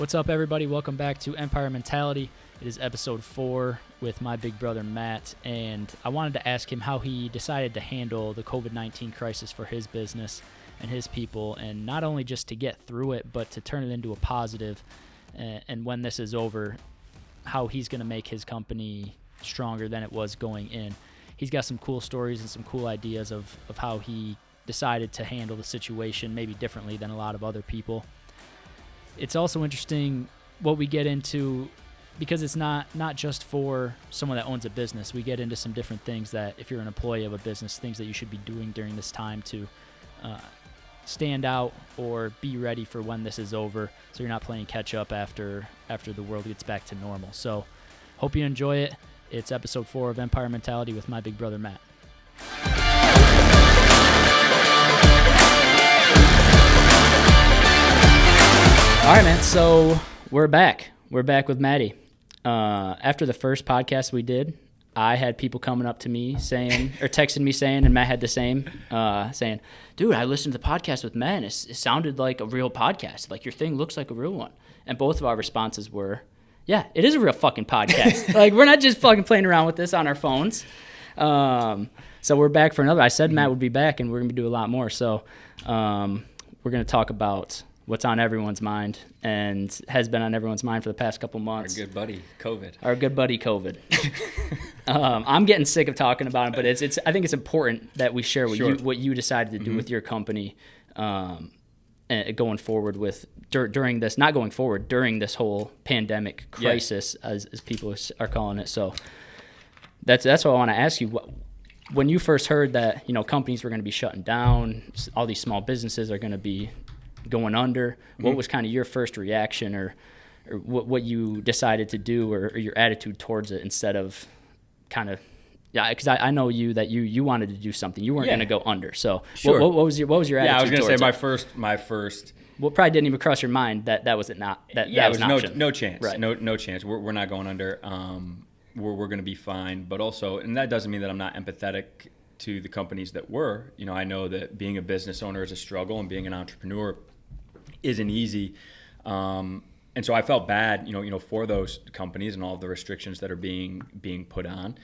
What's up, everybody? Welcome back to Empire Mentality. It is episode 4 with my big brother, Matt, and I wanted to ask him how he decided to handle the COVID-19 crisis for his business and his people, and not only just to get through it, but to turn it into a positive, and when this is over, how he's going to make his company stronger than it was going in. He's got some cool stories and some cool ideas of how he decided to handle the situation maybe differently than a lot of other people. It's also interesting what we get into, because it's not just for someone that owns a business. We get into some different things that if you're an employee of a business, things that you should be doing during this time to stand out or be ready for when this is over, so you're not playing catch up after the world gets back to normal. So hope you enjoy it. It's episode 4 of Empire Mentality with my big brother, Matt. All right, man, so we're back. We're back with Maddie. After the first podcast we did, I had people coming up to me saying, or texting me saying, and Matt had the same, saying, dude, I listened to the podcast with Matt, and it sounded like a real podcast. Like, your thing looks like a real one. And both of our responses were, yeah, it is a real fucking podcast. Like, we're not just fucking playing around with this on our phones. So we're back for another. I said Matt would be back, and we're going to do a lot more. So we're going to talk about what's on everyone's mind and has been on everyone's mind for the past couple months. Our good buddy, COVID. I'm getting sick of talking about it, but it's. I think it's important that we share what you decided to do with your company going forward with during this, not going forward, during this whole pandemic crisis, as people are calling it. So that's what I want to ask you. When you first heard that, companies were going to be shutting down, all these small businesses are going to be going under, what was kind of your first reaction, or what you decided to do, or your attitude towards it, instead of kind of, because I know that you wanted to do something. You weren't going to go under. So sure. what was your attitude? Yeah, I was going to say my first. Well, probably didn't even cross your mind that was it not that that was an option. No chance. Right. No chance. We're not going under. We're going to be fine. But also, and that doesn't mean that I'm not empathetic to the companies that were. I know that being a business owner is a struggle, and being an entrepreneur isn't easy. And so I felt bad, for those companies and all of the restrictions that are being put on.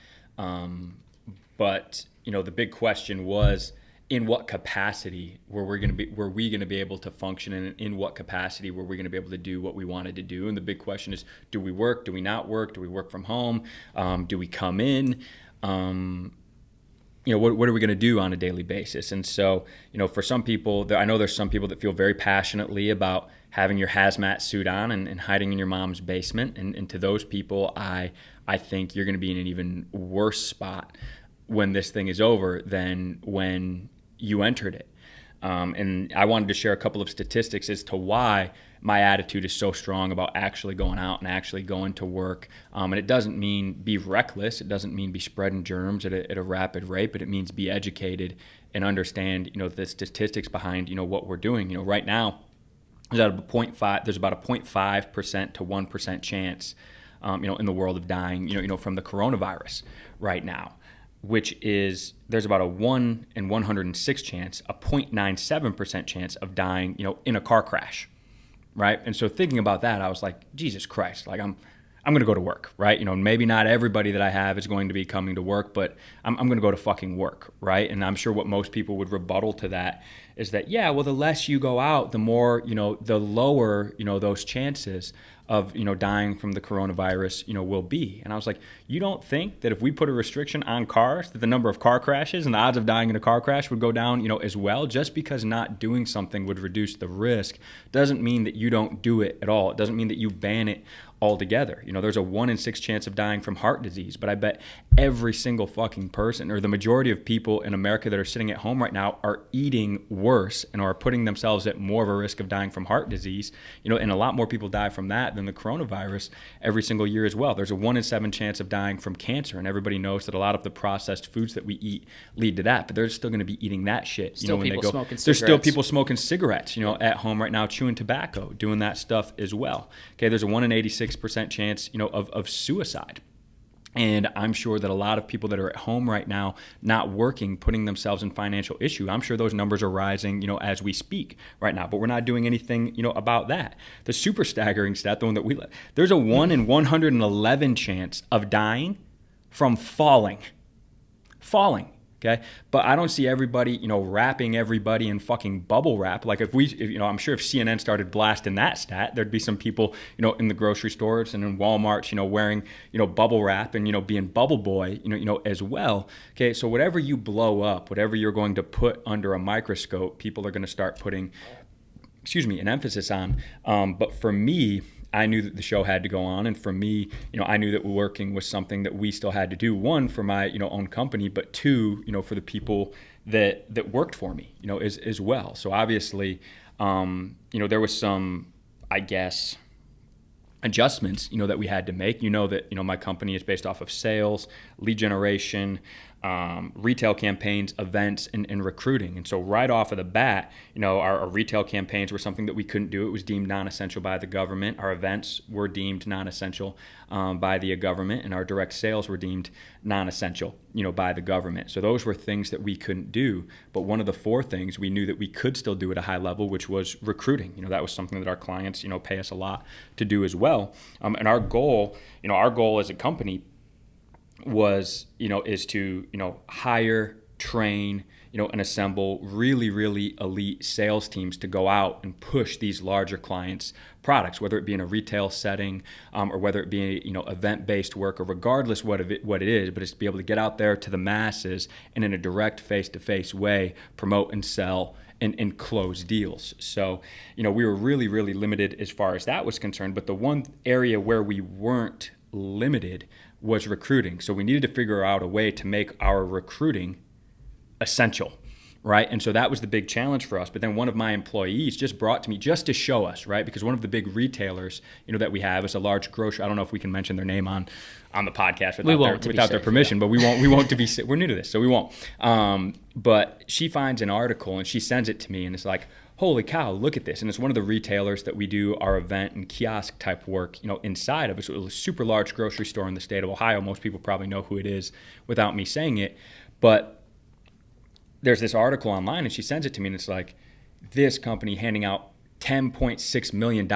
But the big question was, in what capacity were we going to be able to function, and in what capacity were we going to be able to do what we wanted to do? And the big question is, do we work? Do we not work? Do we work from home? Do we come in? What are we going to do on a daily basis? And so, for some people, I know there's some people that feel very passionately about having your hazmat suit on and hiding in your mom's basement. And to those people, I think you're going to be in an even worse spot when this thing is over than when you entered it. And I wanted to share a couple of statistics as to why my attitude is so strong about actually going out and actually going to work. And it doesn't mean be reckless. It doesn't mean be spreading germs at a rapid rate, but it means be educated and understand, the statistics behind, what we're doing. Right now, there's about a 0.5% to 1% chance, in the world of dying, from the coronavirus right now, which is, there's about a 1 in 106 chance, a 0.97% chance of dying, in a car crash, right? And so thinking about that, I was like, Jesus Christ, like I'm going to go to work, right? Maybe not everybody that I have is going to be coming to work, but I'm going to go to fucking work, right? And I'm sure what most people would rebuttal to that is that, yeah, well, the less you go out, the more, the lower, those chances of, dying from the coronavirus, will be. And I was like, you don't think that if we put a restriction on cars, that the number of car crashes and the odds of dying in a car crash would go down, as well? Just because not doing something would reduce the risk doesn't mean that you don't do it at all. It doesn't mean that you ban it altogether. There's a 1 in 6 chance of dying from heart disease, but I bet every single fucking person, or the majority of people in America that are sitting at home right now, are eating worse and are putting themselves at more of a risk of dying from heart disease, and a lot more people die from that than the coronavirus every single year as well. There's a 1 in 7 chance of dying from cancer, and everybody knows that a lot of the processed foods that we eat lead to that, but they're still going to be eating that shit. Still when people they go, smoking cigarettes. There's still people smoking cigarettes, at home right now, chewing tobacco, doing that stuff as well. Okay, there's a 1 in 86% chance, of suicide. And I'm sure that a lot of people that are at home right now, not working, putting themselves in financial issue, I'm sure those numbers are rising, as we speak right now, but we're not doing anything, about that. The super staggering stat, the one that there's a 1 in 111 chance of dying from falling. Okay. But I don't see everybody, wrapping everybody in fucking bubble wrap. Like if I'm sure if CNN started blasting that stat, there'd be some people, in the grocery stores and in Walmart, wearing, bubble wrap and, being bubble boy, as well. Okay. So whatever you blow up, whatever you're going to put under a microscope, people are going to start putting, an emphasis on. But for me, I knew that the show had to go on. And for me, I knew that working was something that we still had to do. One, for my, own company, but two, for the people that worked for me, as well. So obviously, there was some, I guess, adjustments, that we had to make. That, my company is based off of sales, lead generation, retail campaigns, events, and recruiting. And so right off of the bat, our retail campaigns were something that we couldn't do. It was deemed non-essential by the government. Our events were deemed non-essential by the government, and our direct sales were deemed non-essential, by the government. So those were things that we couldn't do. But one of the 4 things we knew that we could still do at a high level, which was recruiting. That was something that our clients, pay us a lot to do as well. And our goal as a company was, is to, hire, train, and assemble really, really elite sales teams to go out and push these larger clients' products, whether it be in a retail setting or whether it be, event-based work, or regardless what it is, but it's to be able to get out there to the masses and in a direct face-to-face way, promote and sell and close deals. So, we were really, really limited as far as that was concerned. But the one area where we weren't limited was recruiting. So we needed to figure out a way to make our recruiting essential, right? And so that was the big challenge for us. But then one of my employees just brought to me just to show us, right? Because one of the big retailers, that we have is a large grocery. I don't know if we can mention their name on the podcast without their permission, but we won't to be, we're new to this, so we won't. But she finds an article and she sends it to me and it's like, holy cow, look at this. And it's one of the retailers that we do our event and kiosk type work, inside of. It's a super large grocery store in the state of Ohio. Most people probably know who it is without me saying it. But there's this article online and she sends it to me and it's like, this company handing out $10.6 million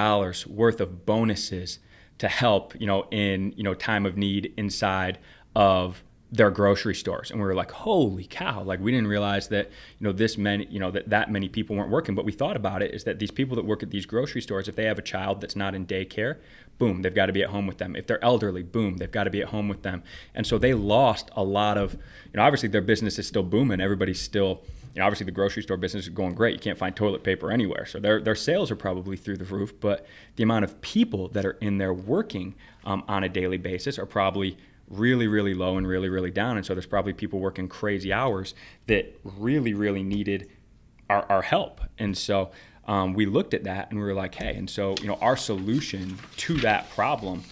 worth of bonuses to help, in, time of need inside of their grocery stores. And we were like, holy cow, like we didn't realize that, this many, that many people weren't working. But we thought about it is that these people that work at these grocery stores, if they have a child that's not in daycare, boom, they've got to be at home with them. If they're elderly, boom, they've got to be at home with them. And so they lost a lot of, obviously their business is still booming. Everybody's still, obviously the grocery store business is going great. You can't find toilet paper anywhere. So their sales are probably through the roof, but the amount of people that are in there working on a daily basis are probably really, really low and really, really down. And so there's probably people working crazy hours that really, really needed our help. And so we looked at that and we were like, hey, and so, our solution to that problem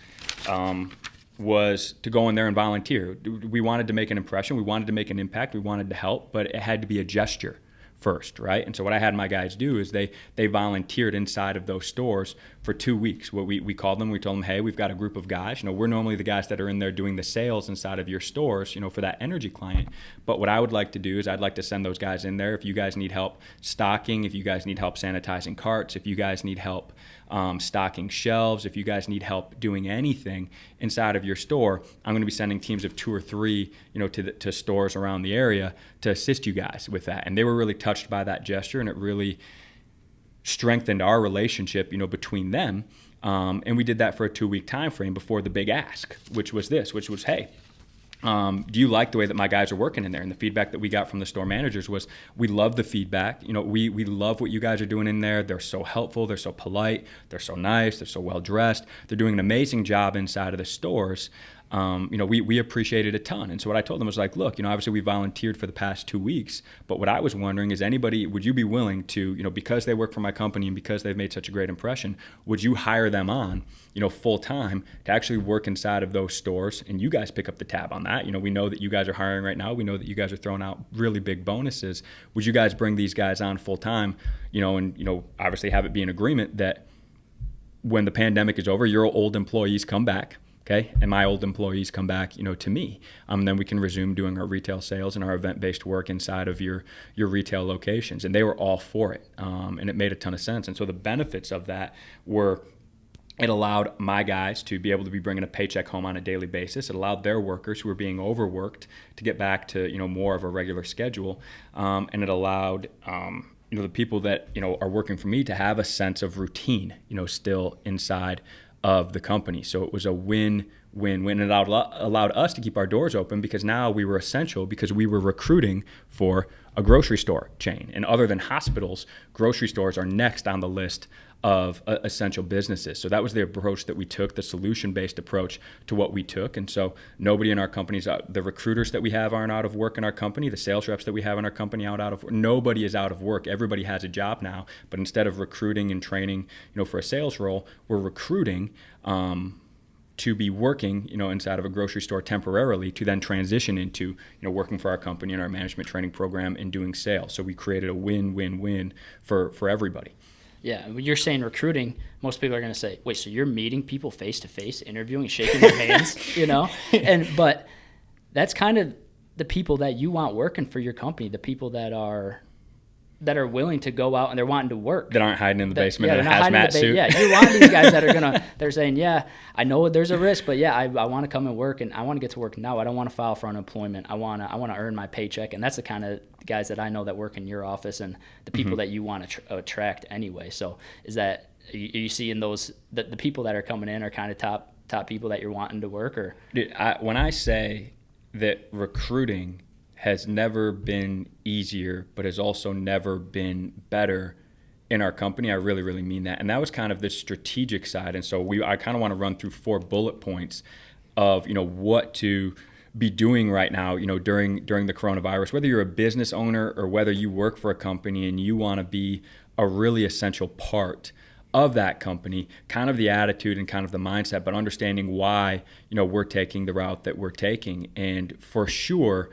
was to go in there and volunteer. We wanted to make an impression. We wanted to make an impact. We wanted to help, but it had to be a gesture first, right? And so what I had my guys do is they volunteered inside of those stores for 2 weeks. What we called them, we told them, hey, we've got a group of guys. We're normally the guys that are in there doing the sales inside of your stores, for that energy client. But what I would like to do is I'd like to send those guys in there. If you guys need help stocking, if you guys need help sanitizing carts, if you guys need help stocking shelves, if you guys need help doing anything inside of your store, I'm going to be sending teams of 2 or 3, to stores around the area to assist you guys with that. And they were really touched by that gesture, and it really strengthened our relationship, between them. And we did that for a 2-week time frame before the big ask, which was, hey, do you like the way that my guys are working in there? And the feedback that we got from the store managers was, we love the feedback. We love what you guys are doing in there. They're so helpful. They're so polite. They're so nice. They're so well dressed. They're doing an amazing job inside of the stores. We appreciate it a ton. And so what I told them was like, look, obviously we volunteered for the past 2 weeks, but what I was wondering is would you be willing to, because they work for my company and because they've made such a great impression, would you hire them on, full time to actually work inside of those stores, and you guys pick up the tab on that? We know that you guys are hiring right now. We know that you guys are throwing out really big bonuses. Would you guys bring these guys on full time, and obviously have it be an agreement that when the pandemic is over, your old employees come back, Okay, and my old employees come back, to me. Then we can resume doing our retail sales and our event-based work inside of your retail locations. And they were all for it, and it made a ton of sense. And so the benefits of that were, it allowed my guys to be able to be bringing a paycheck home on a daily basis. It allowed their workers who were being overworked to get back to more of a regular schedule, and it allowed the people that are working for me to have a sense of routine, still inside of the company. So it was a win-win. It allowed us to keep our doors open because now we were essential because we were recruiting for a grocery store chain. And other than hospitals, grocery stores are next on the list of essential businesses. So that was the approach that we took, the solution-based approach to what we took. And so nobody in our companies, the recruiters that we have aren't out of work in our company, the sales reps that we have in our company aren't out of work. Nobody is out of work. Everybody has a job now. But instead of recruiting and training, for a sales role, we're recruiting to be working, inside of a grocery store temporarily to then transition into, working for our company and our management training program and doing sales. So we created a win-win-win for everybody. Yeah, when you're saying recruiting, most people are going to say, wait, so you're meeting people face-to-face, interviewing, shaking their hands, But that's kind of the people that you want working for your company, the people that are willing to go out and they're wanting to work. That aren't hiding in the basement in a hazmat suit. Yeah, you want these guys that are they're saying, yeah, I know there's a risk, but yeah, I want to come and work, and I want to get to work now. I don't want to file for unemployment. I want to earn my paycheck, and that's the kind of guys that I know that work in your office and the people that you want to attract anyway. So is that, are you seeing those, the people that are coming in are kind of top people that you're wanting to work? Or Dude, when I say that recruiting has never been easier, but has also never been better in our company, I really, really mean that. And that was kind of the strategic side. And so I kind of want to run through 4 bullet points of, what to be doing right now, during the coronavirus, whether you're a business owner or whether you work for a company and you want to be a really essential part of that company, kind of the attitude and kind of the mindset, but understanding why, we're taking the route that we're taking. And for sure,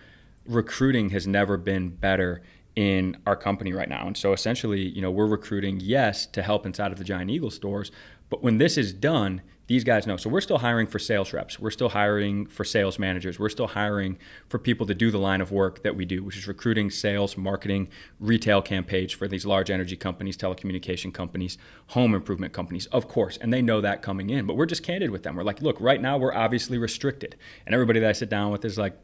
recruiting has never been better in our company right now. And so essentially, we're recruiting, yes, to help inside of the Giant Eagle stores, but when this is done, these guys know. So we're still hiring for sales reps. We're still hiring for sales managers. We're still hiring for people to do the line of work that we do, which is recruiting, sales, marketing, retail campaigns for these large energy companies, telecommunication companies, home improvement companies, of course. And they know that coming in, but we're just candid with them. We're like, look, right now we're obviously restricted. And everybody that I sit down with is like,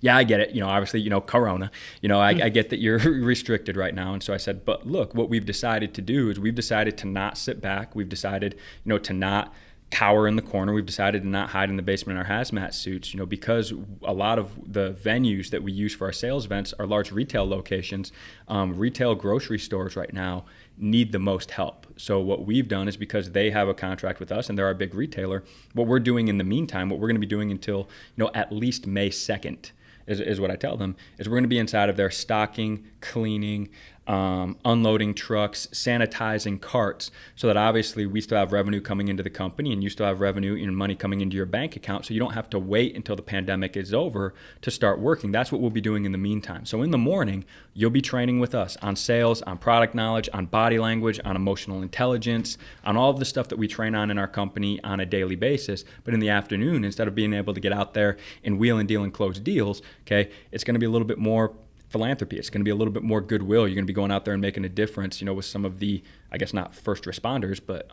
yeah, I get it. Obviously, Corona, I get that you're restricted right now. And so I said, but look, what we've decided to do is we've decided to not sit back. We've decided, to not cower in the corner. We've decided to not hide in the basement in our hazmat suits, because a lot of the venues that we use for our sales events are large retail locations. Retail grocery stores right now need the most help. So what we've done is, because they have a contract with us and they're our big retailer, what we're doing in the meantime, what we're going to be doing until, at least May 2nd, is what I tell them, is we're going to be inside of there stocking, cleaning, unloading trucks, sanitizing carts, so that obviously we still have revenue coming into the company and you still have revenue and money coming into your bank account, so you don't have to wait until the pandemic is over to start working. That's what we'll be doing in the meantime. So in the morning, you'll be training with us on sales, on product knowledge, on body language, on emotional intelligence, on all of the stuff that we train on in our company on a daily basis. But in the afternoon, instead of being able to get out there and wheel and deal and close deals, okay, it's going to be a little bit more philanthropy. It's going to be a little bit more goodwill. You're going to be going out there and making a difference, with some of the, I guess not first responders, but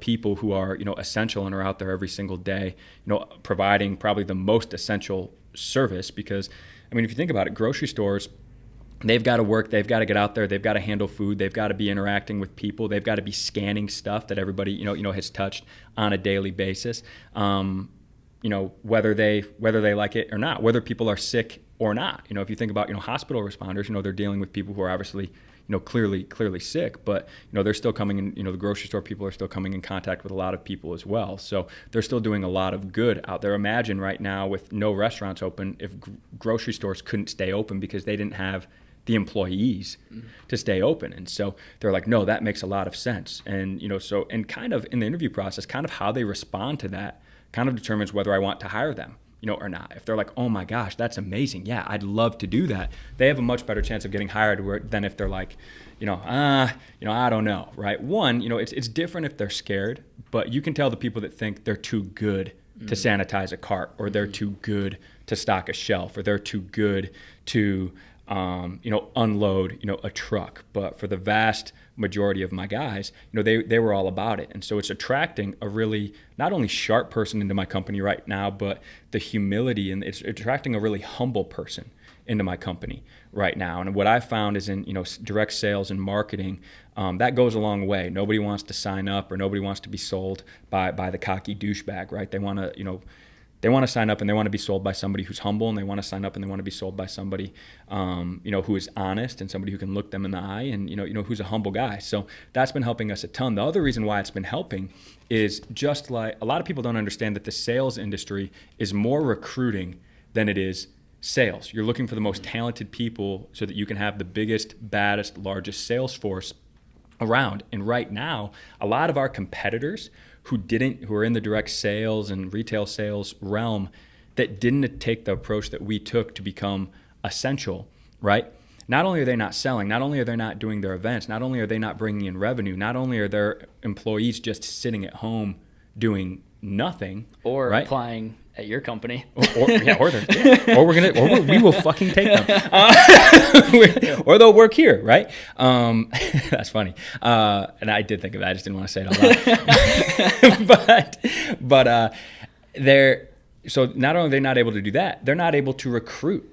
people who are, essential and are out there every single day, providing probably the most essential service. Because, if you think about it, grocery stores, they've got to work, they've got to get out there, they've got to handle food, they've got to be interacting with people, they've got to be scanning stuff that everybody, has touched on a daily basis. Whether they like it or not, whether people are sick or not. If you think about, hospital responders, they're dealing with people who are obviously, clearly sick, but, they're still coming in, the grocery store people are still coming in contact with a lot of people as well. So they're still doing a lot of good out there. Imagine right now with no restaurants open, if grocery stores couldn't stay open because they didn't have the employees to stay open. And so they're like, no, that makes a lot of sense. And, and kind of in the interview process, kind of how they respond to that kind of determines whether I want to hire them. or not. If they're like, oh my gosh, that's amazing, yeah, I'd love to do that, they have a much better chance of getting hired than if they're like, I don't know, right? One, it's different if they're scared, but you can tell the people that think they're too good to sanitize a cart, or they're too good to stock a shelf, or they're too good to unload, a truck. But for the vast majority of my guys, they were all about it. And so it's attracting a really not only sharp person into my company right now, but the humility, and it's attracting a really humble person into my company right now. And what I found is in, direct sales and marketing, that goes a long way. Nobody wants to sign up, or nobody wants to be sold by the cocky douchebag, right? They want to, they want to sign up and they want to be sold by somebody who's humble, and they want to sign up and they want to be sold by somebody, who is honest, and somebody who can look them in the eye, and, who's a humble guy. So that's been helping us a ton. The other reason why it's been helping is just like a lot of people don't understand that the sales industry is more recruiting than it is sales. You're looking for the most talented people so that you can have the biggest, baddest, largest sales force around. And right now, a lot of our competitors who are in the direct sales and retail sales realm that didn't take the approach that we took to become essential, right? Not only are they not selling, not only are they not doing their events, not only are they not bringing in revenue, not only are their employees just sitting at home doing nothing, or right? applying at your company, or we will fucking take them, or they'll work here, right? That's funny. And I did think of that. I just didn't want to say it out loud. but they're so not only are they not able to do that, they're not able to recruit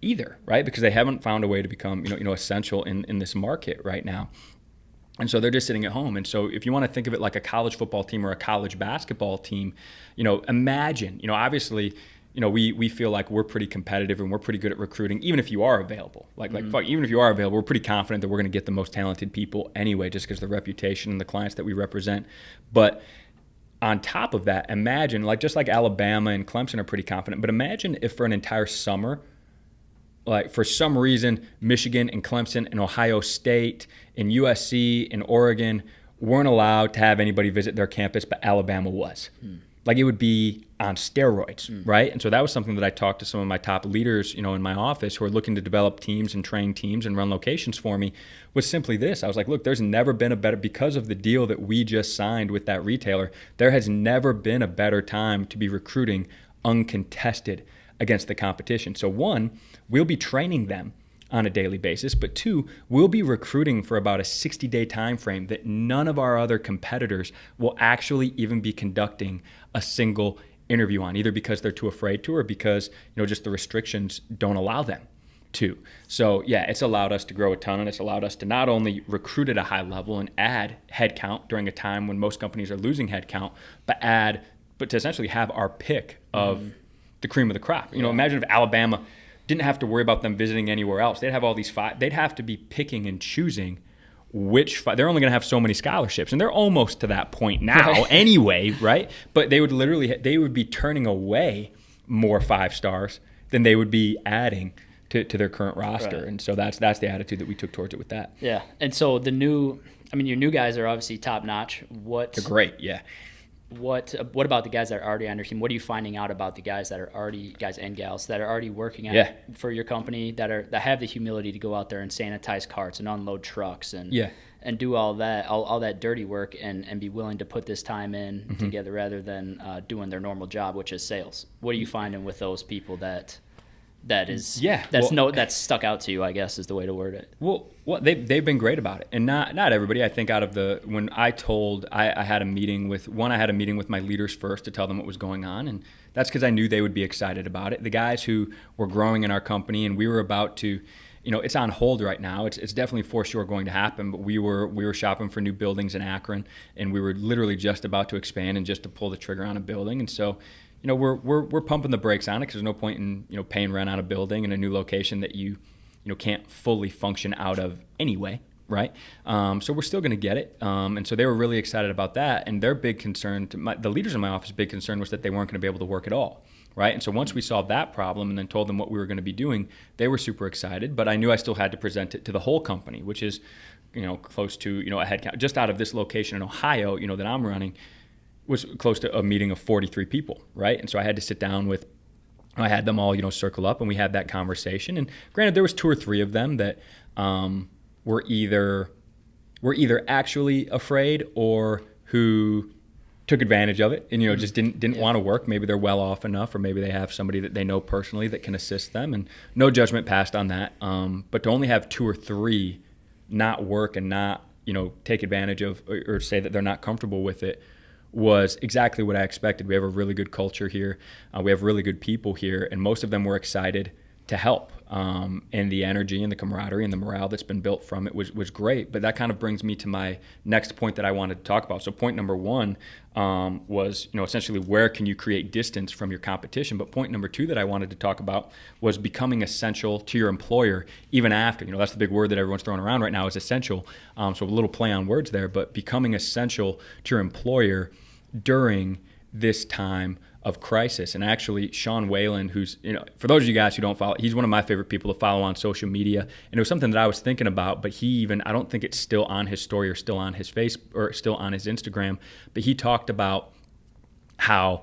either, right? Because they haven't found a way to become essential in this market right now. And so they're just sitting at home. And so if you want to think of it like a college football team or a college basketball team, imagine, obviously, we feel like we're pretty competitive and we're pretty good at recruiting, even if you are available. Even if you are available, we're pretty confident that we're going to get the most talented people anyway, just because of the reputation and the clients that we represent. But on top of that, imagine, just like Alabama and Clemson are pretty confident, but imagine if for an entire summer, like for some reason, Michigan and Clemson and Ohio State and USC and Oregon weren't allowed to have anybody visit their campus, but Alabama was. Like, it would be on steroids, right? And so that was something that I talked to some of my top leaders, in my office who are looking to develop teams and train teams and run locations for me, was simply this. I was like, look, there's never been a better, because of the deal that we just signed with that retailer, there has never been a better time to be recruiting uncontested against the competition. So one, we'll be training them on a daily basis, but two, we'll be recruiting for about a 60-day time frame that none of our other competitors will actually even be conducting a single interview on, either because they're too afraid to, or because just the restrictions don't allow them to. So yeah, it's allowed us to grow a ton, and it's allowed us to not only recruit at a high level and add headcount during a time when most companies are losing headcount, but to essentially have our pick of the cream of the crop. Imagine if Alabama didn't have to worry about them visiting anywhere else. They'd have all these they'd have to be picking and choosing they're only going to have so many scholarships, and they're almost to that point now anyway, right? But they would be turning away more 5 stars than they would be adding to their current roster. Right. And so that's the attitude that we took towards it with that. Yeah. And so your new guys are obviously top notch. They're great, yeah. What about the guys that are already on your team? What are you finding out about the guys and gals that are already working for your company, that have the humility to go out there and sanitize carts and unload trucks and do all that dirty work and be willing to put this time in together rather than doing their normal job, which is sales? What are you finding with those people that's stuck out to you, I guess, is the way to word it? Well, they've been great about it, and not everybody. I think when I had a meeting with my leaders first to tell them what was going on, and that's because I knew they would be excited about it. The guys who were growing in our company, and we were about to, it's on hold right now. It's definitely for sure going to happen, but we were shopping for new buildings in Akron, and we were literally just about to expand and just to pull the trigger on a building, and so. We're pumping the brakes on it because there's no point in paying rent on a building in a new location that you can't fully function out of anyway, right? So we're still going to get it, and so they were really excited about that. And their big concern, the leaders in my office, big concern was that they weren't going to be able to work at all, right? And so once we solved that problem and then told them what we were going to be doing, they were super excited. But I knew I still had to present it to the whole company, which is close to a headcount just out of this location in Ohio that I'm running. Was close to a meeting of 43 people, right? And so I had to sit down with I had them all, circle up and we had that conversation. And granted, there was 2 or 3 of them that were either actually afraid or who took advantage of it and, just didn't want to work. Maybe they're well off enough, or maybe they have somebody that they know personally that can assist them, and no judgment passed on that. But to only have 2 or 3 not work and not, take advantage of or say that they're not comfortable with it was exactly what I expected. We have a really good culture here. We have really good people here, and most of them were excited to help. And the energy and the camaraderie and the morale that's been built from it was great. But that kind of brings me to my next point that I wanted to talk about. So point number 1 was, essentially where can you create distance from your competition? But point number 2 that I wanted to talk about was becoming essential to your employer even after. That's the big word that everyone's throwing around right now, is essential. So a little play on words there, but becoming essential to your employer during this time of crisis. And actually, Sean Whalen, who's, for those of you guys who don't follow, he's one of my favorite people to follow on social media. And it was something that I was thinking about, but I don't think it's still on his story or still on his face or still on his Instagram. But he talked about how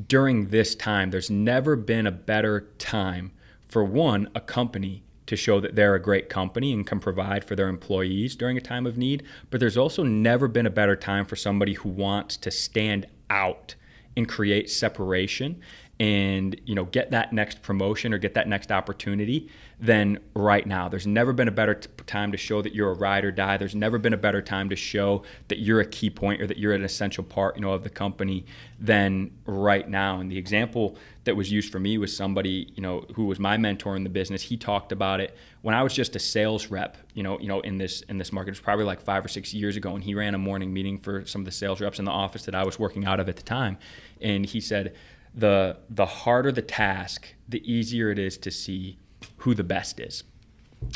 during this time, there's never been a better time for a company to show that they're a great company and can provide for their employees during a time of need. But there's also never been a better time for somebody who wants to stand out and create separation and get that next promotion or get that next opportunity than right now. There's never been a better time to show that you're a ride or die. There's never been a better time to show that you're a key point or that you're an essential part of the company than right now. And the example that was used for me was somebody who was my mentor in the business. He talked about it when I was just a sales rep in this market. It was probably like 5 or 6 years ago, and he ran a morning meeting for some of the sales reps in the office that I was working out of at the time. And he said, the harder the task, the easier it is to see who the best is.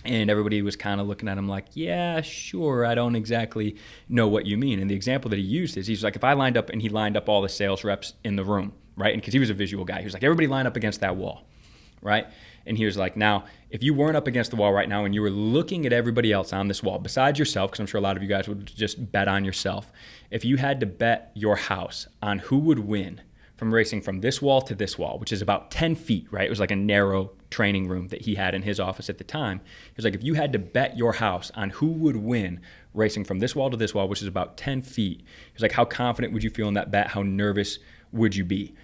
And everybody was kind of looking at him like, yeah, sure, I don't exactly know what you mean. And the example that he used is, he's like, if I lined up, and he lined up all the sales reps in the room, right? And because he was a visual guy, he was like, everybody line up against that wall, right? And he was like, now, if you weren't up against the wall right now and you were looking at everybody else on this wall, besides yourself, because I'm sure a lot of you guys would just bet on yourself, if you had to bet your house on who would win from racing from this wall to this wall, which is about 10 feet, right? It was like a narrow training room that he had in his office at the time. He was like, if you had to bet your house on who would win racing from this wall to this wall, which is about 10 feet, he was like, how confident would you feel in that bet? How nervous would you be?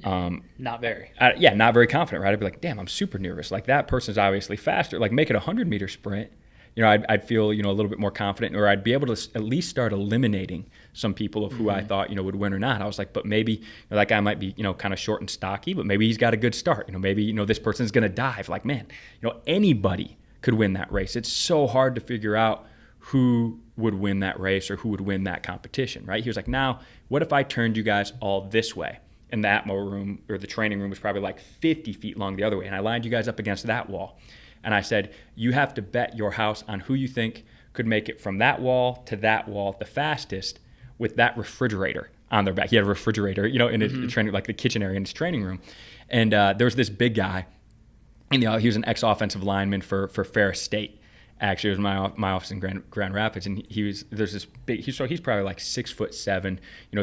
Not very. Not very confident, right? I'd be like, damn, I'm super nervous. Like, that person's obviously faster. Like, make it a 100-meter sprint. I'd feel, a little bit more confident, or I'd be able to at least start eliminating some people of who I thought, would win or not. I was like, but maybe that guy might be, kind of short and stocky, but maybe he's got a good start. Maybe, this person's going to dive. Like, man, anybody could win that race. It's so hard to figure out who would win that race or who would win that competition, right? He was like, now, what if I turned you guys all this way? And that room, or the training room, was probably like 50 feet long the other way. And I lined you guys up against that wall. And I said, you have to bet your house on who you think could make it from that wall to that wall the fastest with that refrigerator on their back. He had a refrigerator, in his training, like the kitchen area in his training room. And there was this big guy, and he was an ex-offensive lineman for Ferris State. Actually, it was my office in Grand Rapids, and he's probably like 6'7",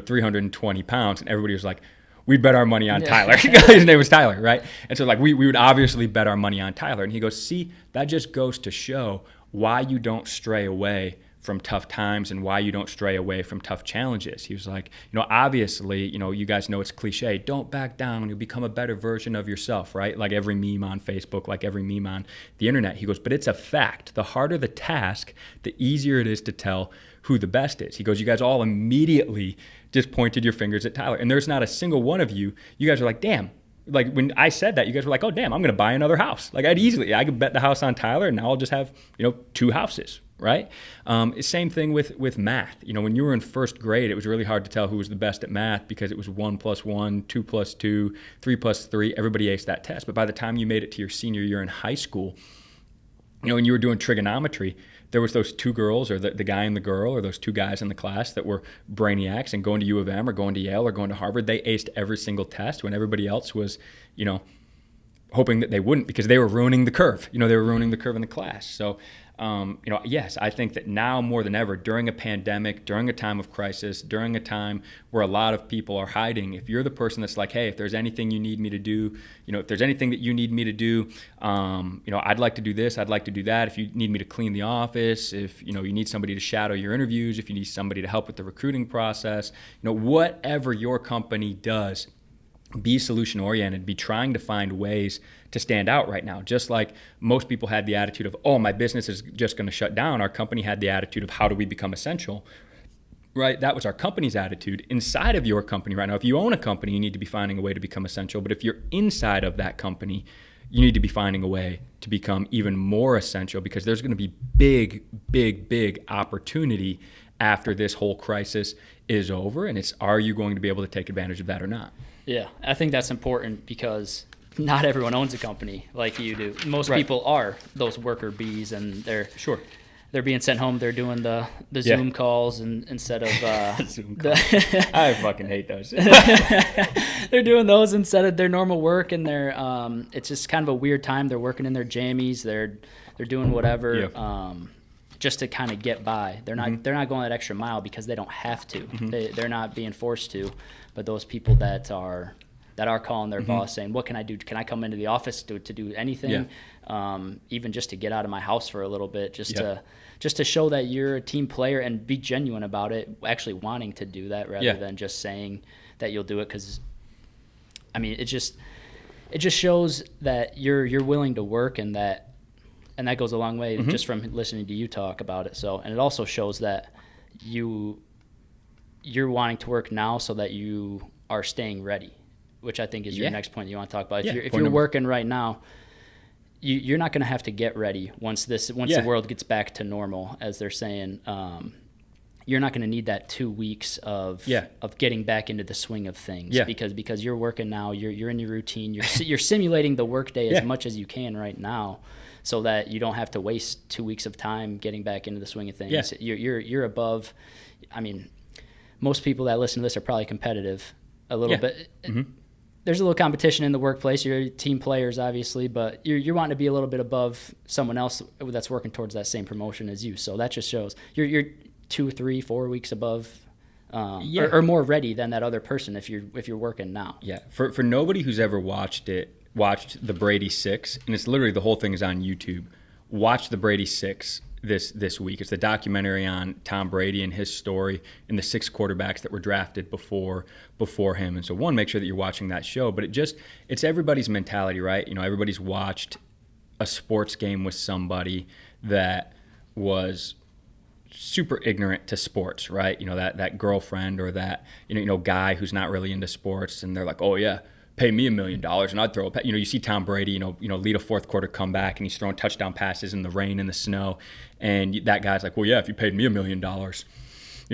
320 pounds, and everybody was like, we'd bet our money on Tyler. His name was Tyler, right? And so we would obviously bet our money on Tyler. And he goes, see, that just goes to show why you don't stray away from tough times and why you don't stray away from tough challenges. He was like, obviously, you guys know it's cliche. Don't back down. You'll become a better version of yourself, right? Like every meme on Facebook, like every meme on the internet. He goes, but it's a fact. The harder the task, the easier it is to tell who the best is. He goes, you guys all immediately just pointed your fingers at Tyler. And there's not a single one of you guys are like, damn. Like when I said that, you guys were like, oh, damn, I'm going to buy another house. Like I could bet the house on Tyler, and now I'll just have, 2 houses, right? Same thing with math. When you were in first grade, it was really hard to tell who was the best at math because it was 1 + 1, 2 + 2, 3 + 3. Everybody aced that test. But by the time you made it to your senior year in high school, when you were doing trigonometry, there was those 2 girls, or the guy and the girl, or those 2 guys in the class that were brainiacs and going to U of M or going to Yale or going to Harvard. They aced every single test when everybody else was, hoping that they wouldn't, because they were ruining the curve. They were ruining the curve in the class. So, yes, I think that now more than ever, during a pandemic, during a time of crisis, during a time where a lot of people are hiding, if you're the person that's like, hey, if there's anything you need me to do, if there's anything that you need me to do, I'd like to do this, I'd like to do that. If you need me to clean the office, if, you need somebody to shadow your interviews, if you need somebody to help with the recruiting process, whatever your company does, be solution oriented, be trying to find ways to stand out right now. Just like most people had the attitude of, oh, my business is just going to shut down. Our company had the attitude of, how do we become essential? Right? That was our company's attitude. Inside of your company right now, if you own a company, you need to be finding a way to become essential. But if you're inside of that company, you need to be finding a way to become even more essential, because there's going to be big opportunity after this whole crisis is over. And it's, are you going to be able to take advantage of that or not? Yeah, I think that's important, because not everyone owns a company like you do. Most people are those worker bees, and they're being sent home. They're doing the Zoom calls, and instead of Zoom calls. I fucking hate those. They're doing those instead of their normal work, and they're it's just kind of a weird time. They're working in their jammies. They're doing whatever. Just to kind of get by. They're not going that extra mile because they don't have to. They're not being forced to. But those people that are calling their boss saying, what can I do? Can I come into the office to do anything? Even just to get out of my house for a little bit, just to show that you're a team player and be genuine about it, actually wanting to do that rather than just saying that you'll do it. Because, I mean, it just shows that you're willing to work, and that goes a long way just from listening to you talk about it. So, and it also shows that you're wanting to work now so that you are staying ready, which I think is your next point you want to talk about. If you're working right now, you're not going to have to get ready once the world gets back to normal, as they're saying. You're not going to need that 2 weeks of getting back into the swing of things, because you're working now. You're in your routine. You're simulating the workday as much as you can right now, so that you don't have to waste 2 weeks of time getting back into the swing of things. You're above. I mean, most people that listen to this are probably competitive a little bit. There's a little competition in the workplace. You're team players, obviously, but you're wanting to be a little bit above someone else that's working towards that same promotion as you. So that just shows you're 2, 3, 4 weeks above, or more ready than that other person if you're working now. Yeah. For nobody who's ever watched the Brady Six, and it's literally, the whole thing is on YouTube. Watch the Brady Six this week. It's the documentary on Tom Brady and his story and the 6 quarterbacks that were drafted before him. And so, one, make sure that you're watching that show. But it's everybody's mentality, right? Everybody's watched a sports game with somebody that was super ignorant to sports, right? That girlfriend or that guy who's not really into sports, and they're like, oh yeah, pay me $1 million and I'd throw a you see Tom Brady, lead a fourth quarter comeback, and he's throwing touchdown passes in the rain and the snow, and that guy's like, well, yeah, if you paid me $1 million,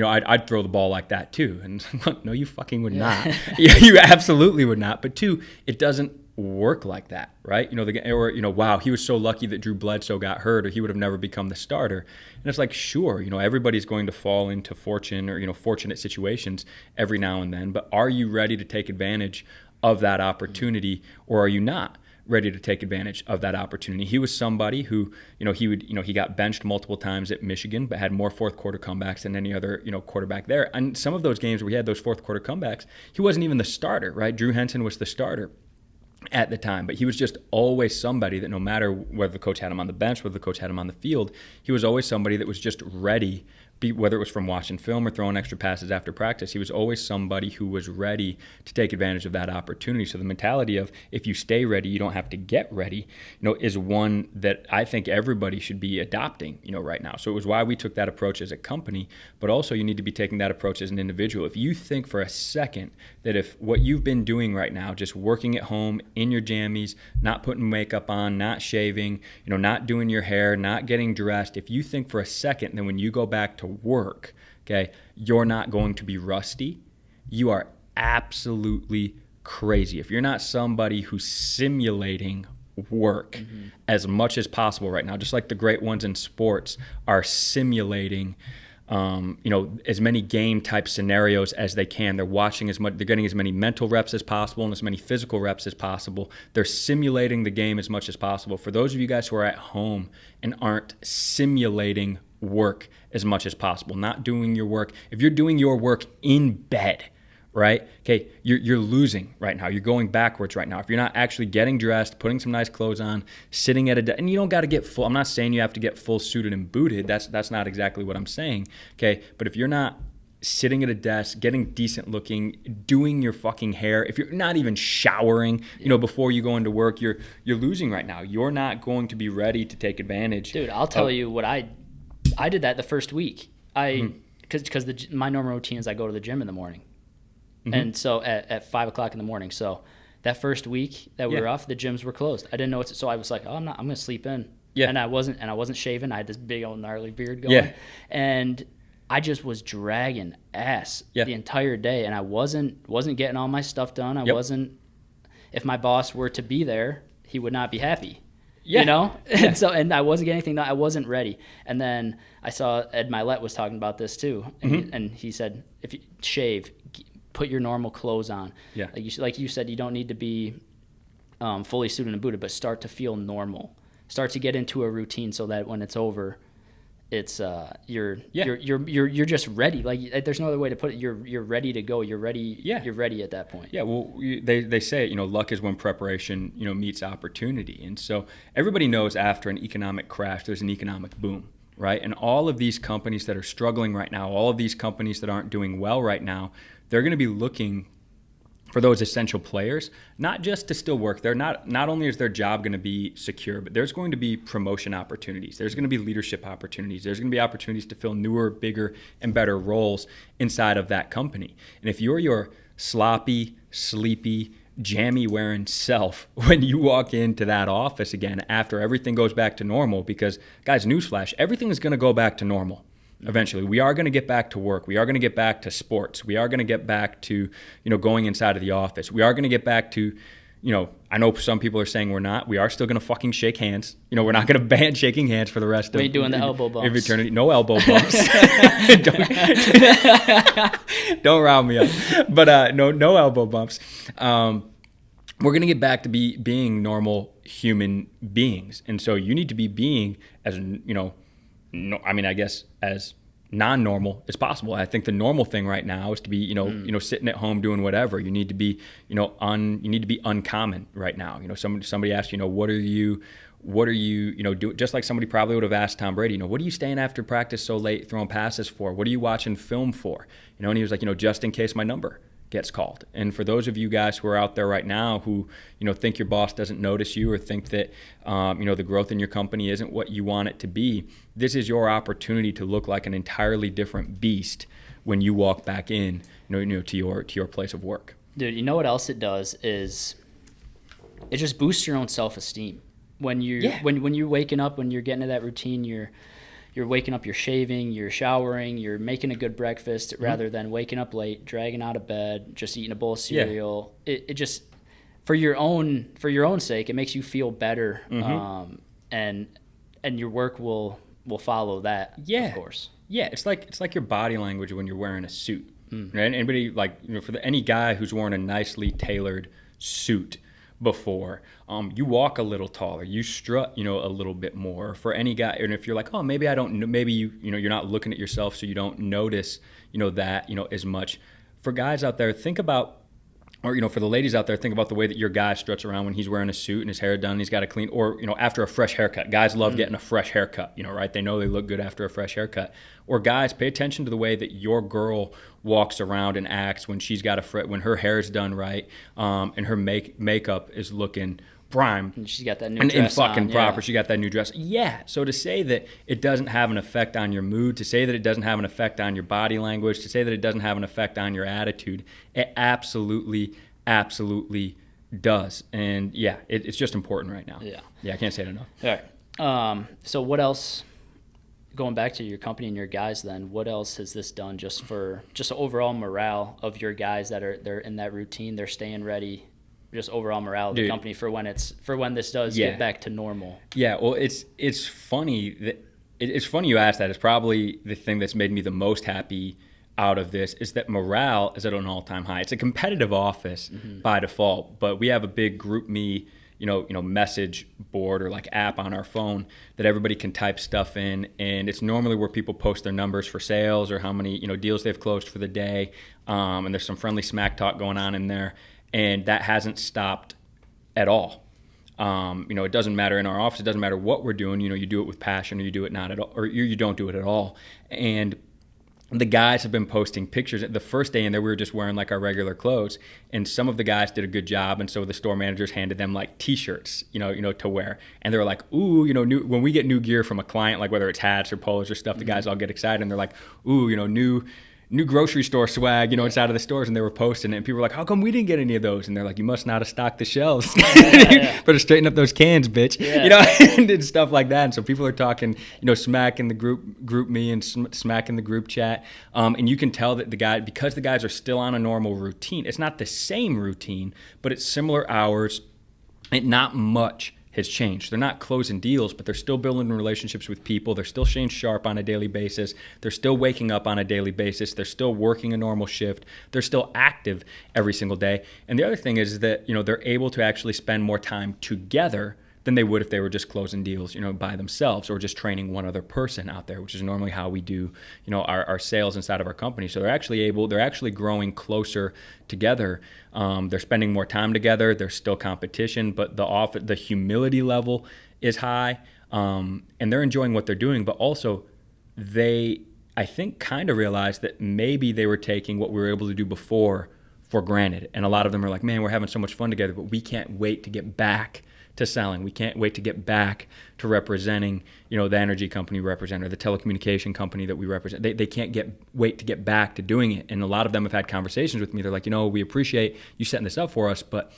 I'd throw the ball like that too. And no, you fucking would not. You absolutely would not. But 2, it doesn't work like that, right? Wow, he was so lucky that Drew Bledsoe got hurt, or he would have never become the starter. And it's like, sure, everybody's going to fall into fortune or fortunate situations every now and then, but are you ready to take advantage of that opportunity, or are you not ready to take advantage of that opportunity? He was somebody who, he got benched multiple times at Michigan, but had more fourth quarter comebacks than any other, quarterback there. And some of those games where he had those fourth quarter comebacks, he wasn't even the starter, right? Drew Henson was the starter at the time, but he was just always somebody that, no matter whether the coach had him on the bench, whether the coach had him on the field, he was always somebody that was just ready, whether it was from watching film or throwing extra passes after practice. He was always somebody who was ready to take advantage of that opportunity. So the mentality of, if you stay ready, you don't have to get ready, is one that I think everybody should be adopting, right now. So it was why we took that approach as a company, but also you need to be taking that approach as an individual. If you think for a second that if what you've been doing right now, just working at home in your jammies, not putting makeup on, not shaving, not doing your hair, not getting dressed, if you think for a second that when you go back to work, okay, you're not going to be rusty, you are absolutely crazy. If you're not somebody who's simulating work as much as possible right now, just like the great ones in sports are simulating as many game type scenarios as they can. They're watching as much, they're getting as many mental reps as possible and as many physical reps as possible. They're simulating the game as much as possible. For those of you guys who are at home and aren't simulating work as much as possible, not doing your work, if you're doing your work in bed, right? Okay, you're losing right now. You're going backwards right now. If you're not actually getting dressed, putting some nice clothes on, sitting at a desk, and you don't got to get full. I'm not saying you have to get full suited and booted. That's not exactly what I'm saying. Okay, but if you're not sitting at a desk, getting decent looking, doing your fucking hair, if you're not even showering, before you go into work, you're losing right now. You're not going to be ready to take advantage. Dude, I'll tell you what I did that the first week. Because my normal routine is I go to the gym in the morning. Mm-hmm. And so at 5 o'clock in the morning. So that first week that we were off, the gyms were closed. I didn't know so I was like, I'm going to sleep in. Yeah. And I wasn't shaving. I had this big old gnarly beard going. Yeah. And I just was dragging ass the entire day. And I wasn't getting all my stuff done. I wasn't, if my boss were to be there, he would not be happy. Yeah. Yeah. And I wasn't getting anything done. I wasn't ready. And then I saw Ed Milet was talking about this too. And he said, if you shave, put your normal clothes on. Yeah. Like you said, you don't need to be fully suited and booted, but start to feel normal. Start to get into a routine so that when it's over, it's you're just ready. Like there's no other way to put it. You're ready to go. You're ready. Yeah. You're ready at that point. Yeah. Well, they say luck is when preparation meets opportunity, and so everybody knows after an economic crash, there's an economic boom. Right? And all of these companies that are struggling right now, all of these companies that aren't doing well right now, they're going to be looking for those essential players, not just to still work there. Not only is their job going to be secure, but there's going to be promotion opportunities. There's going to be leadership opportunities. There's going to be opportunities to fill newer, bigger, and better roles inside of that company. And if you're your sloppy, sleepy, jammy wearing self when you walk into that office again after everything goes back to normal, because guys, newsflash, everything is going to go back to normal eventually. We are going to get back to work. We are going to get back to sports. We are going to get back to going inside of the office. We are going to get back to I know some people are saying we're not. We are still going to fucking shake hands. We're not going to ban shaking hands for the rest of doing the elbow bumps. Eternity. No elbow bumps. Don't round me up. But no elbow bumps. We're going to get back to being normal human beings. And so you need to be being as, I guess as non-normal as possible. I think the normal thing right now is to be, sitting at home doing whatever. You need to be, you need to be uncommon right now. Somebody asked, what are you doing? Just like somebody probably would have asked Tom Brady, what are you staying after practice so late throwing passes for? What are you watching film for? And he was like, just in case my number gets called. And for those of you guys who are out there right now who, think your boss doesn't notice you or think that, the growth in your company isn't what you want it to be, this is your opportunity to look like an entirely different beast when you walk back in, to your place of work. Dude, you know what else it does is it just boosts your own self-esteem. When you're waking up, when you're getting to that routine, you're waking up, you're shaving, you're showering, you're making a good breakfast rather than waking up late, dragging out of bed, just eating a bowl of cereal. Yeah. It just for your own sake, it makes you feel better, and your work will follow that. Yeah, of course. Yeah, it's like your body language when you're wearing a suit. Right? Anybody any guy who's worn a nicely tailored suit before, you walk a little taller, you strut, a little bit more. For any guy, and if you're like, oh, maybe I don't, maybe you're not looking at yourself, so you don't notice, that, as much. For guys out there, think about, or for the ladies out there, think about the way that your guy struts around when he's wearing a suit and his hair done, and he's got a clean, or after a fresh haircut. Guys love getting a fresh haircut, right? They know they look good after a fresh haircut. Or guys, pay attention to the way that your girl walks around and acts when she's got when her hair's done right, and her makeup is looking prime. And she's got that new dress and fucking on, proper. She got that new dress. Yeah. So to say that it doesn't have an effect on your mood, to say that it doesn't have an effect on your body language, to say that it doesn't have an effect on your attitude, it absolutely does. And yeah, it's just important right now. Yeah, I can't say it enough. All right. So what else, going back to your company and your guys then, what else has this done just for overall morale of your guys they're in that routine, they're staying ready, just overall morale of the company for when this does get back to normal? Yeah, well, it's funny that It's funny you asked that. It's probably the thing that's made me the most happy out of this is that morale is at an all-time high. It's a competitive office by default, but we have a big group me, message board or like app on our phone that everybody can type stuff in, and it's normally where people post their numbers for sales or how many deals they've closed for the day, and there's some friendly smack talk going on in there, and that hasn't stopped at all. It doesn't matter in our office. It doesn't matter what we're doing. You do it with passion, or you do it not at all, or you don't do it at all. And the guys have been posting pictures. The first day in there, we were just wearing like our regular clothes, and some of the guys did a good job, and so the store managers handed them like T-shirts, to wear, and they were like, "Ooh, when we get new gear from a client, like whether it's hats or polos or stuff, the guys all get excited, and they're like, ooh, new grocery store swag, inside of the stores," and they were posting it, and people were like, "How come we didn't get any of those?" And they're like, "You must not have stocked the shelves. Better straighten up those cans, bitch." And stuff like that. And so people are talking, smack in the group me and smack in the group chat. And you can tell that because the guys are still on a normal routine, it's not the same routine, but it's similar hours, and not much has changed. They're not closing deals, but they're still building relationships with people. They're still staying sharp on a daily basis. They're still waking up on a daily basis. They're still working a normal shift. They're still active every single day. And the other thing is that, they're able to actually spend more time together than they would if they were just closing deals, by themselves or just training one other person out there, which is normally how we do, our sales inside of our company. So they're actually growing closer together. They're spending more time together. There's still competition, but the humility level is high, and they're enjoying what they're doing. But also, I think, kind of realized that maybe they were taking what we were able to do before for granted. And a lot of them are like, "Man, we're having so much fun together, but we can't wait to get back to selling. We can't wait to get back to representing, the energy company we represent or the telecommunication company that we represent." They can't wait to get back to doing it. And a lot of them have had conversations with me. They're like, "We appreciate you setting this up for us, but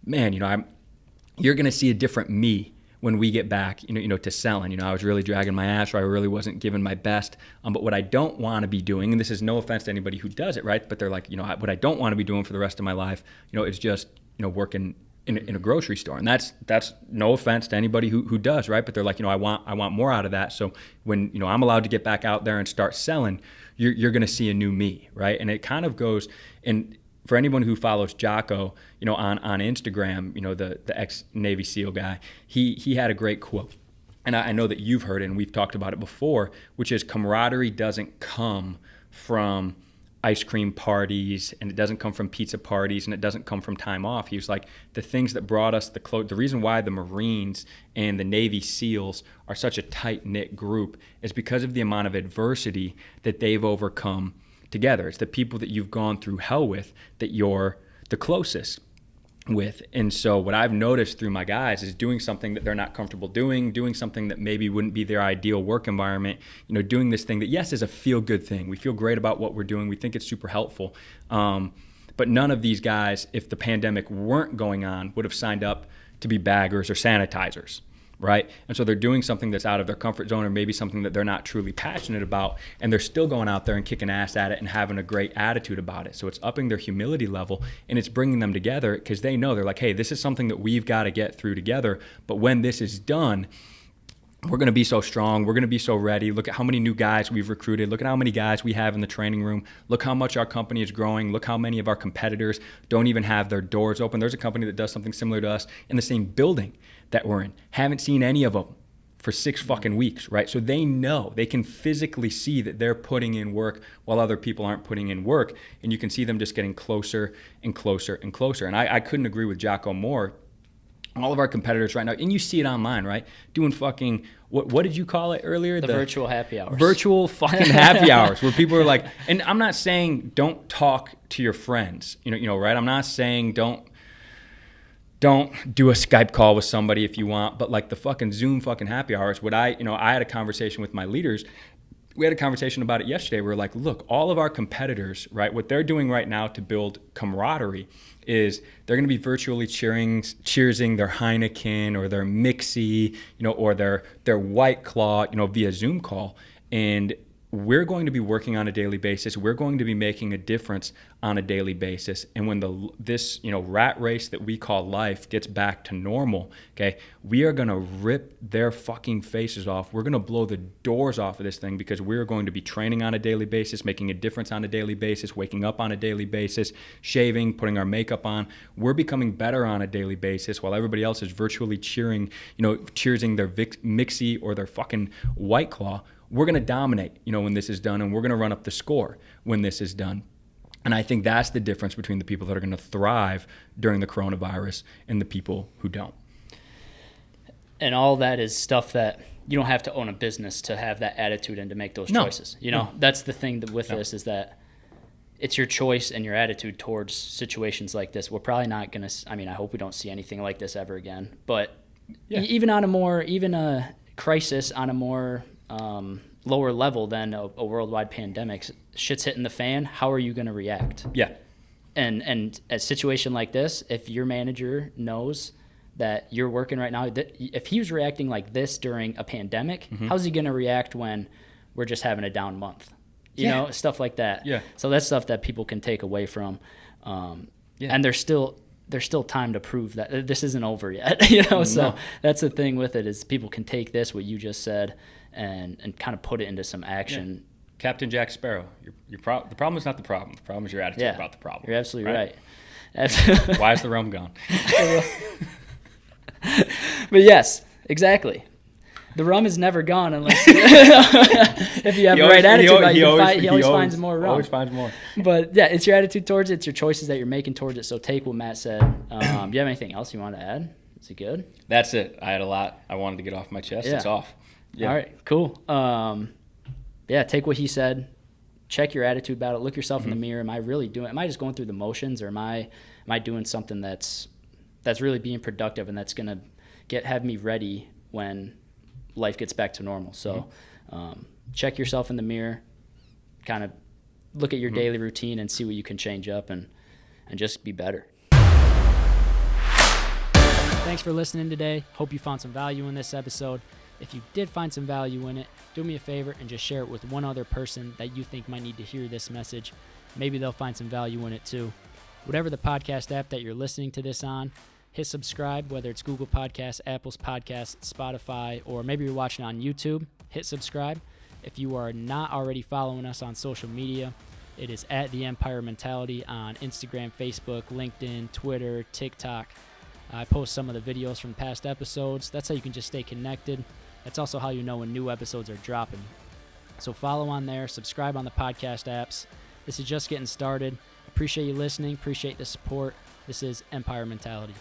man, you're going to see a different me when we get back, to selling. I was really dragging my ass, or I really wasn't giving my best. But what I don't want to be doing," and this is no offense to anybody who does it, right? But they're like, "What I don't want to be doing for the rest of my life, is just, working in a grocery store." And that's no offense to anybody who does, right? But they're like, I want more out of that. So when, I'm allowed to get back out there and start selling, you're going to see a new me, right? And it kind of goes, and for anyone who follows Jocko, on Instagram, the ex-Navy SEAL guy, he had a great quote. And I know that you've heard it and we've talked about it before, which is camaraderie doesn't come from ice cream parties, and it doesn't come from pizza parties, and it doesn't come from time off. He was like, the things that brought us the reason why the Marines and the Navy SEALs are such a tight-knit group is because of the amount of adversity that they've overcome together. It's the people that you've gone through hell with that you're the closest with. And so what I've noticed through my guys is doing something that they're not comfortable doing something that maybe wouldn't be their ideal work environment, doing this thing that, yes, is a feel-good thing. We feel great about what we're doing. We think it's super helpful. But none of these guys, if the pandemic weren't going on, would have signed up to be baggers or sanitizers, right? And so they're doing something that's out of their comfort zone, or maybe something that they're not truly passionate about, and they're still going out there and kicking ass at it and having a great attitude about it. So it's upping their humility level, and it's bringing them together because they know, they're like, hey, this is something that we've got to get through together. But when this is done, we're going to be so strong. We're going to be so ready. Look at how many new guys we've recruited. Look at how many guys we have in the training room. Look how much our company is growing. Look how many of our competitors don't even have their doors open. There's a company that does something similar to us in the same building that we're in. Haven't seen any of them for 6 fucking weeks, right? So they know, they can physically see that they're putting in work while other people aren't putting in work. And you can see them just getting closer and closer and closer. And I couldn't agree with Jocko more. All of our competitors right now, and you see it online, right? Doing fucking, what did you call it earlier? The virtual happy hours. Virtual fucking happy hours, where people are like, and I'm not saying don't talk to your friends, right? I'm not saying don't do a Skype call with somebody if you want, but like the fucking Zoom fucking happy hours. I had a conversation with my leaders. We had a conversation about it yesterday. We're like, look, all of our competitors, right? What they're doing right now to build camaraderie is they're going to be virtually cheersing their Heineken or their Mixie, or their White Claw, via Zoom call. And we're going to be working on a daily basis. We're going to be making a difference on a daily basis. And when this rat race that we call life gets back to normal, okay, we are going to rip their fucking faces off. We're going to blow the doors off of this thing because we're going to be training on a daily basis, making a difference on a daily basis, waking up on a daily basis, shaving, putting our makeup on. We're becoming better on a daily basis while everybody else is virtually cheering their Mixie or their fucking White Claw. We're going to dominate, when this is done, and we're going to run up the score when this is done. And I think that's the difference between the people that are going to thrive during the coronavirus and the people who don't. And all that is stuff that you don't have to own a business to have that attitude and to make those choices. That's the thing with this is that it's your choice and your attitude towards situations like this. We're probably not going to, I hope we don't see anything like this ever again. But even a crisis on a more lower level than a worldwide pandemic, shit's hitting the fan, how are you going to react? Yeah. And a situation like this, if your manager knows that you're working right now, if he was reacting like this during a pandemic, how's he going to react when we're just having a down month? Stuff like that. Yeah. So that's stuff that people can take away from. And there's still time to prove that this isn't over yet. So that's the thing with it is people can take this, what you just said, and kind of put it into some action. Yeah. Captain Jack Sparrow, the problem is not the problem. The problem is your attitude about the problem. You're absolutely right. Why is the rum gone? But yes, exactly. The rum is never gone unless if you have the right attitude. He always finds more rum. Always finds more. But yeah, it's your attitude towards it. It's your choices that you're making towards it. So take what Matt said. Do you have anything else you want to add? Is it good? That's it. I had a lot I wanted to get off my chest. Yeah. It's off. Yeah. All right, cool. Take what he said. Check your attitude about it. Look yourself in the mirror. Am I just going through the motions, or am I doing something that's really being productive and that's going to have me ready when life gets back to normal? So check yourself in the mirror, kind of look at your daily routine and see what you can change up and just be better. Thanks for listening today. Hope you found some value in this episode. If you did find some value in it, do me a favor and just share it with one other person that you think might need to hear this message. Maybe they'll find some value in it too. Whatever the podcast app that you're listening to this on, hit subscribe, whether it's Google Podcasts, Apple's Podcasts, Spotify, or maybe you're watching on YouTube. Hit subscribe. If you are not already following us on social media, it is at The Empire Mentality on Instagram, Facebook, LinkedIn, Twitter, TikTok. I post some of the videos from past episodes. That's how you can just stay connected. That's also how you know when new episodes are dropping. So follow on there, subscribe on the podcast apps. This is just getting started. Appreciate you listening. Appreciate the support. This is Empire Mentality.